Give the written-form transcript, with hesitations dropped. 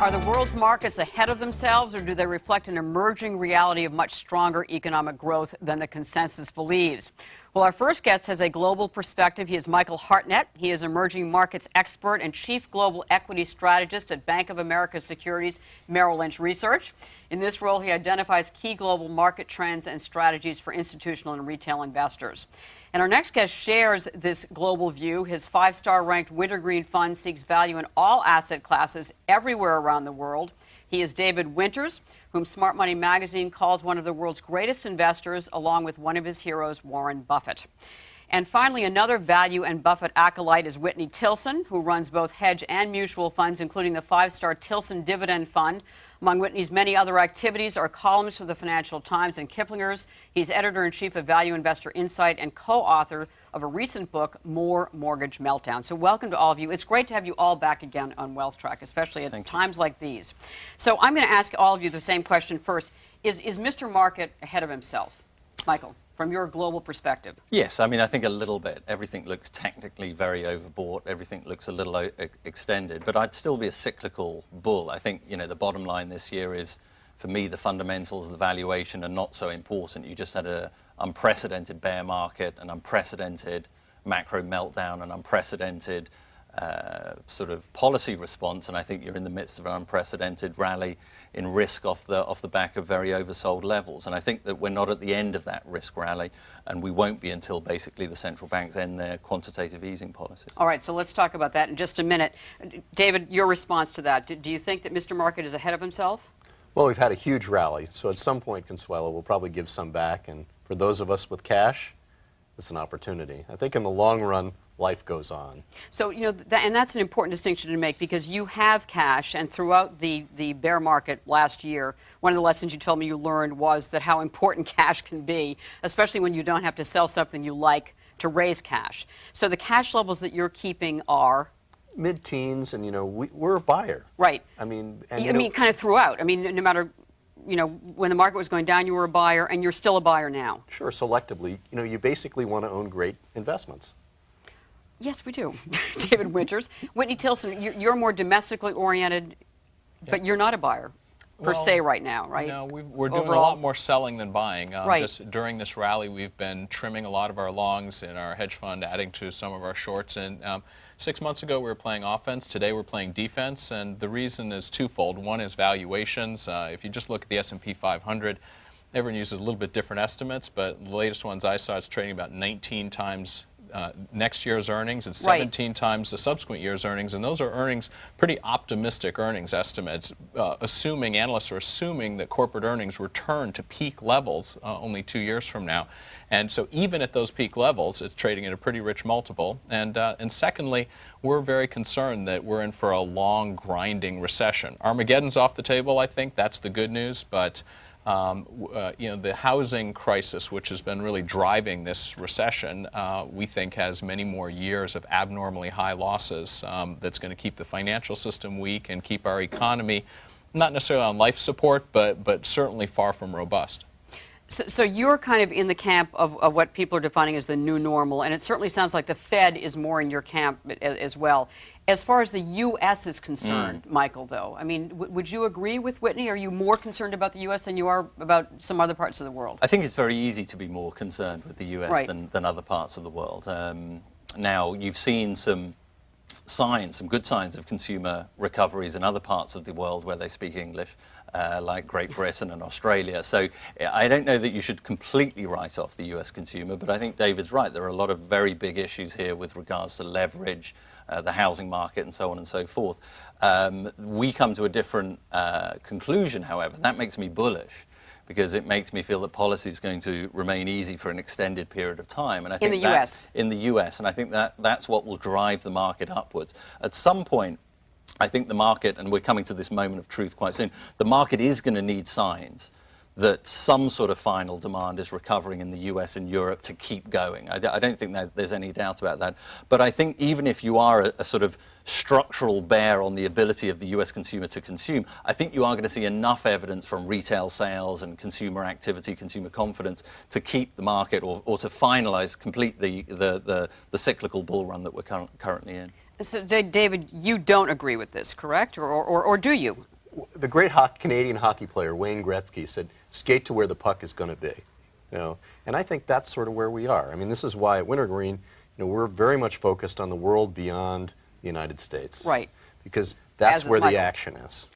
Are the world's markets ahead of themselves, or do they reflect an emerging reality of much stronger economic growth than the consensus believes? Well, our first guest has a global perspective. He is Michael Hartnett. He is emerging markets expert and chief global equity strategist at Bank of America Securities Merrill Lynch Research. In this role, he identifies key global market trends and strategies for institutional and retail investors. And our next guest shares this global view. His five-star ranked Wintergreen Fund seeks value in all asset classes everywhere around the world. He is David Winters, whom Smart Money Magazine calls one of the world's greatest investors, along with one of his heroes, Warren Buffett. And finally, another value and Buffett acolyte is Whitney Tilson, who runs both hedge and mutual funds, including the five-star Tilson Dividend Fund. Among Whitney's many other activities are columns for the Financial Times and Kiplinger's. He's editor-in-chief of Value Investor Insight and co-author of a recent book, More Mortgage Meltdown. So welcome to all of you. It's great to have you all back again on Wealth Track, especially at times like these. So I'm going to ask all of you the same question first. Is Mr. Market ahead of himself? Michael, from your global perspective. Yes, I mean, I think a little bit. Everything looks technically very overbought. Everything looks a little extended. But I'd still be a cyclical bull. I think, you know, the bottom line this year is, for me, the fundamentals, the valuation are not so important. You just had an unprecedented bear market, an unprecedented macro meltdown, an unprecedented sort of policy response, and I think you're in the midst of an unprecedented rally in risk off the back of very oversold levels. And I think that we're not at the end of that risk rally, and we won't be until basically the central banks end their quantitative easing policies. All right, so let's talk about that in just a minute. David, your response to that. Do you think that Mr. Market is ahead of himself? Well, we've had a huge rally, so at some point, Consuelo, we'll probably give some back, and for those of us with cash, it's an opportunity. I think in the long run, life goes on. So, you know, and that's an important distinction to make, because you have cash, and throughout the bear market last year, one of the lessons you told me you learned was that how important cash can be, especially when you don't have to sell something you like to raise cash. So the cash levels that you're keeping are? Mid-teens, and, you know, we're a buyer. Right. I mean, kind of throughout. I mean, no matter, you know, when the market was going down, you were a buyer, and you're still a buyer now. Sure, selectively. You know, you basically want to own great investments. Yes, we do. David Winters. Whitney Tilson, you're more domestically oriented, but you're not a buyer per se right now, right? No, we're doing Overall? a lot more selling than buying. Right. Just during this rally, we've been trimming a lot of our longs in our hedge fund, adding to some of our shorts. And 6 months ago, we were playing offense. Today, we're playing defense. And the reason is twofold. One is valuations. If you just look at the S&P 500, everyone uses a little bit different estimates, but the latest ones I saw, it's trading about 19 times next year's earnings and 17 times the subsequent year's earnings, and those are earnings, pretty optimistic earnings estimates, analysts are assuming that corporate earnings return to peak levels only 2 years from now. And so even at those peak levels, it's trading at a pretty rich multiple. And secondly, we're very concerned that we're in for a long, grinding recession. Armageddon's off the table, I think. That's the good news, but you know, the housing crisis, which has been really driving this recession, we think has many more years of abnormally high losses that's going to keep the financial system weak and keep our economy not necessarily on life support, but certainly far from robust. So you're kind of in the camp of what people are defining as the new normal, and it certainly sounds like the Fed is more in your camp as well. As far as the U.S. is concerned, Michael, though, I mean, would you agree with Whitney? Are you more concerned about the U.S. than you are about some other parts of the world? I think it's very easy to be more concerned with the U.S. than other parts of the world. Now, you've seen some signs, some good signs of consumer recoveries in other parts of the world where they speak English, like Great Britain and Australia. So I don't know that you should completely write off the US consumer, but I think David's right. There are a lot of very big issues here with regards to leverage, the housing market, and so on and so forth. We come to a different conclusion, however. That makes me bullish, because it makes me feel that policy is going to remain easy for an extended period of time. And I think in the U.S. In the U.S., and I think that's what will drive the market upwards. At some point, I think the market, and we're coming to this moment of truth quite soon, the market is going to need signs that some sort of final demand is recovering in the US and Europe to keep going. I don't think there's any doubt about that. But I think even if you are a sort of structural bear on the ability of the US consumer to consume, I think you are going to see enough evidence from retail sales and consumer activity, consumer confidence, to keep the market or to complete the cyclical bull run that we're currently in. So, David, you don't agree with this, correct? Or do you? The great Canadian hockey player Wayne Gretzky said, "Skate to where the puck is going to be." And I think that's sort of where we are. I mean, this is why at Wintergreen, we're very much focused on the world beyond the United States. Right. Because that's As is where the Michael. action is.